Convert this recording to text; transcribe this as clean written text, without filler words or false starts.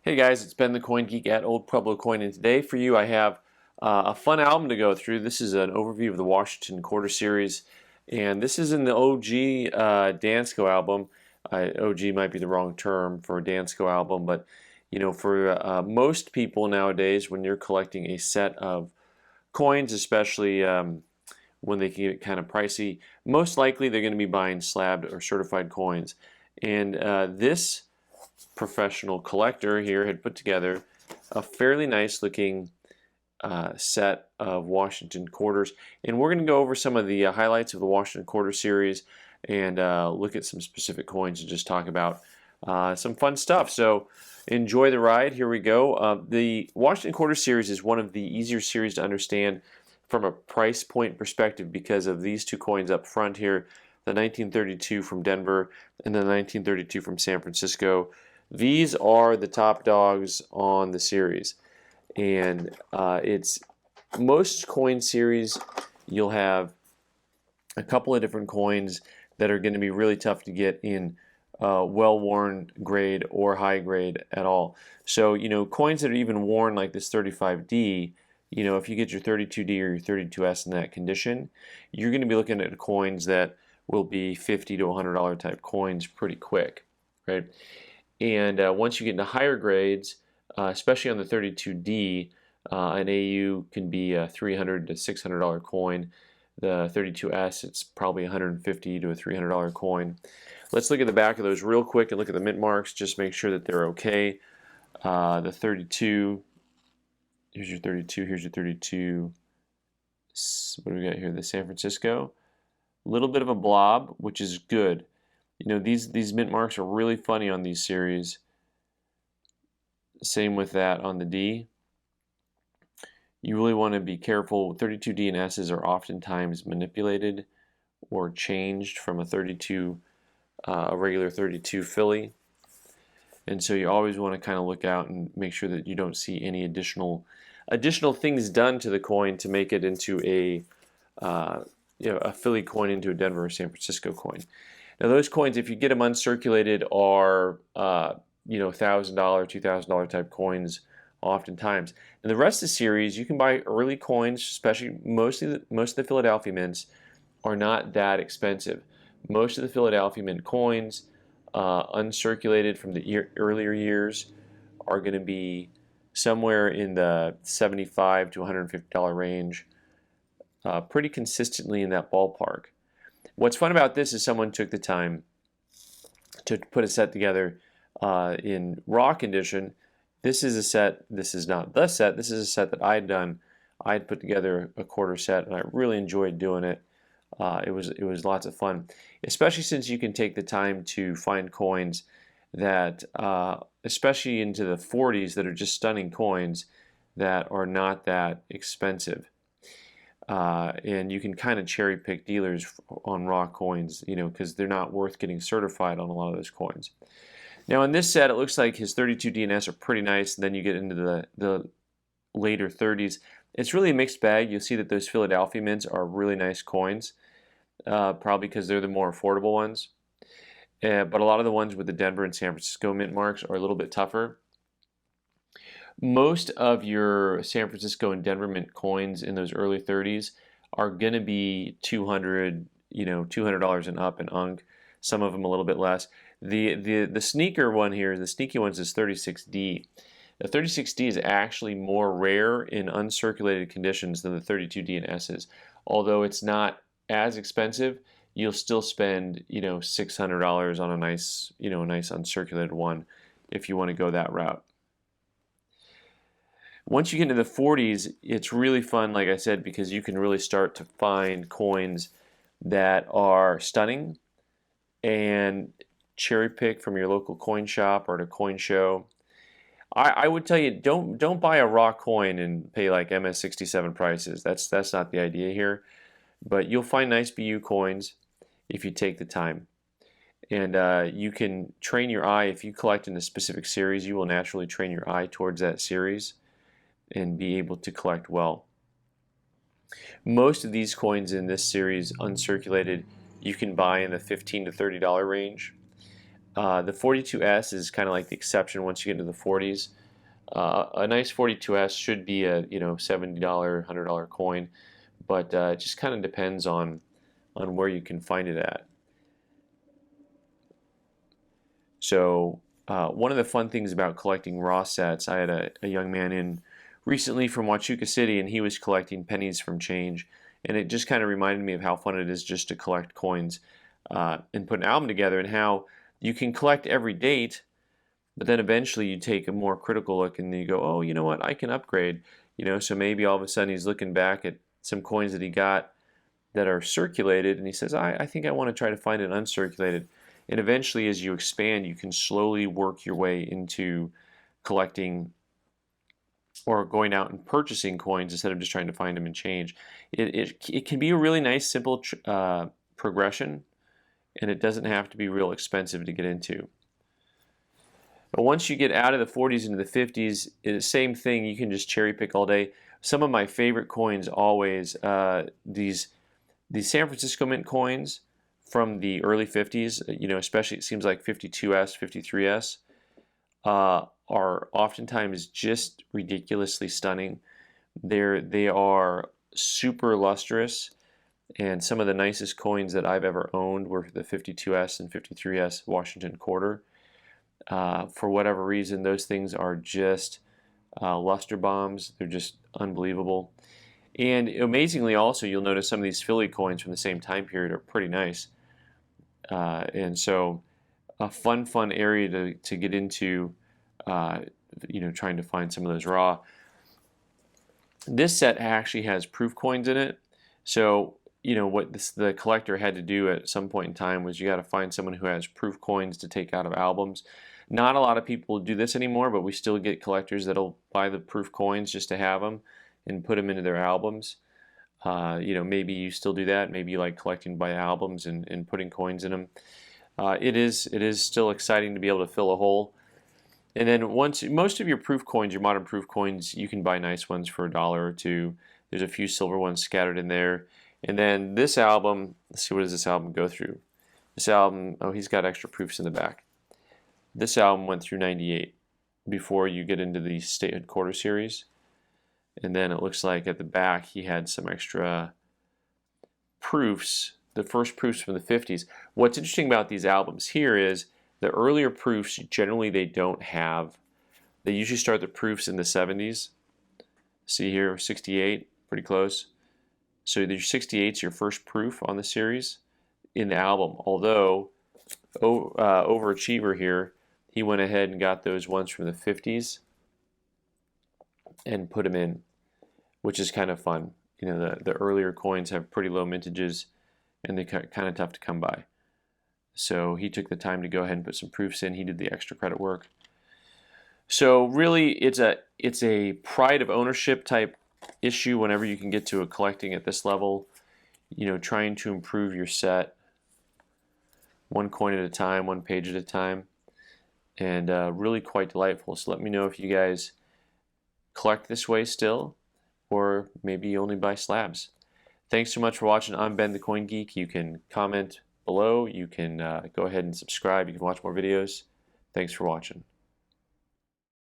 Hey guys, it's Ben the Coin Geek at Old Pueblo Coin, and today for you I have a fun album to go through. This is an overview of the Washington Quarter Series, and this is in the OG Dansko album. OG might be the wrong term for a Dansko album, but for most people nowadays, when you're collecting a set of coins, especially when they can get kind of pricey, most likely they're going to be buying slabbed or certified coins. And this professional collector here had put together a fairly nice looking set of Washington quarters, and we're going to go over some of the highlights of the Washington Quarter Series and look at some specific coins and just talk about some fun stuff. So enjoy the ride. Here we go. The Washington Quarter Series is one of the easier series to understand from a price point perspective because of these two coins up front here, the 1932 from Denver and the 1932 from San Francisco. These are the top dogs on the series, and it's most coin series you'll have a couple of different coins that are going to be really tough to get in well-worn grade or high grade at all. So coins that are even worn like this 35D, if you get your 32D or your 32S in that condition, you're going to be looking at coins that will be $50 to $100 type coins pretty quick, right? And once you get into higher grades, especially on the 32D, an AU can be a $300 to $600 coin. The 32S, it's probably $150 to a $300 coin. Let's look at the back of those real quick and look at the mint marks. Just make sure that they're okay. The 32, here's your 32, here's your 32. What do we got here? The San Francisco. A little bit of a blob, which is good. These mint marks are really funny on these series. Same with that on the D. You really want to be careful. 32D and S's are oftentimes manipulated or changed from a regular 32 Philly. And so you always want to kind of look out and make sure that you don't see any additional things done to the coin to make it into a Philly coin into a Denver or San Francisco coin. Now those coins, if you get them uncirculated, are $1,000, $2,000 type coins oftentimes. And the rest of the series, you can buy early coins, especially most of the Philadelphia mints are not that expensive. Most of the Philadelphia mint coins, uncirculated from the earlier years, are going to be somewhere in the $75 to $150 range, pretty consistently in that ballpark. What's fun about this is someone took the time to put a set together in raw condition. This is a set, this is not the set, this is a set that I had done. I had put together a quarter set and I really enjoyed doing it. It was lots of fun, especially since you can take the time to find coins that, especially into the 40s, that are just stunning coins that are not that expensive. And you can kind of cherry pick dealers on raw coins, because they're not worth getting certified on a lot of those coins. Now in this set, it looks like his 32 DNS are pretty nice, and then you get into the later 30s. It's really a mixed bag. You'll see that those Philadelphia mints are really nice coins, probably because they're the more affordable ones. But a lot of the ones with the Denver and San Francisco mint marks are a little bit tougher. Most of your San Francisco and Denver mint coins in those early 30s are going to be $200 and up in UNC. Some of them a little bit less. The sneaker one here, the sneaky ones, is 36D. The 36D is actually more rare in uncirculated conditions than the 32D and S's. Although it's not as expensive, you'll still spend $600 on a nice uncirculated one if you want to go that route. Once you get into the 40s, it's really fun, like I said, because you can really start to find coins that are stunning and cherry pick from your local coin shop or at a coin show. I would tell you, don't buy a raw coin and pay like MS-67 prices. That's not the idea here. But you'll find nice BU coins if you take the time. And you can train your eye. If you collect in a specific series, you will naturally train your eye towards that series and be able to collect well. Most of these coins in this series, uncirculated, you can buy in the $15 to $30 range. The 42S is kind of like the exception once you get into the 40s. A nice 42S should be a $70, $100 coin, but it just kind of depends on where you can find it at. So one of the fun things about collecting raw sets, I had a young man in recently from Huachuca City, and he was collecting pennies from change, and it just kind of reminded me of how fun it is just to collect coins and put an album together, and how you can collect every date, but then eventually you take a more critical look and you go, oh, you know what, I can upgrade. So maybe all of a sudden he's looking back at some coins that he got that are circulated, and he says, I think I want to try to find an uncirculated. And eventually, as you expand, you can slowly work your way into collecting or going out and purchasing coins instead of just trying to find them and change. It can be a really nice, simple progression, and it doesn't have to be real expensive to get into. But once you get out of the 40s into the 50s, it's the same thing. You can just cherry pick all day. Some of my favorite coins always, these San Francisco Mint coins from the early 50s, especially it seems like 52S, 53S, are oftentimes just ridiculously stunning. They are super lustrous, and some of the nicest coins that I've ever owned were the 52S and 53S Washington quarter. For whatever reason, those things are just luster bombs. They're just unbelievable. And amazingly also, you'll notice some of these Philly coins from the same time period are pretty nice. And so a fun area to get into, trying to find some of those raw. This set actually has proof coins in it. So, what the collector had to do at some point in time was you got to find someone who has proof coins to take out of albums. Not a lot of people do this anymore, but we still get collectors that'll buy the proof coins just to have them and put them into their albums. Maybe you still do that. Maybe you like collecting by albums and putting coins in them. It is still exciting to be able to fill a hole. And then most of your proof coins, your modern proof coins, you can buy nice ones for $1 or $2. There's a few silver ones scattered in there. And then this album, let's see, what does this album go through? This album, oh, he's got extra proofs in the back. This album went through 98 before you get into the Statehood Quarter series. And then it looks like at the back he had some extra proofs, the first proofs from the 50s. What's interesting about these albums here is the earlier proofs, generally they don't have, they usually start the proofs in the 70s. See here, 68, pretty close. So your 68 is your first proof on the series in the album, although Overachiever here, he went ahead and got those ones from the 50s and put them in, which is kind of fun. The earlier coins have pretty low mintages, and they're kind of tough to come by. So he took the time to go ahead and put some proofs in. He did the extra credit work. So really, it's a pride of ownership type issue whenever you can get to a collecting at this level. Trying to improve your set one coin at a time, one page at a time, and really quite delightful. So let me know if you guys collect this way still, or maybe you only buy slabs. Thanks so much for watching. I'm Ben the Coin Geek. You can comment below. You can go ahead and subscribe. You can watch more videos. Thanks for watching.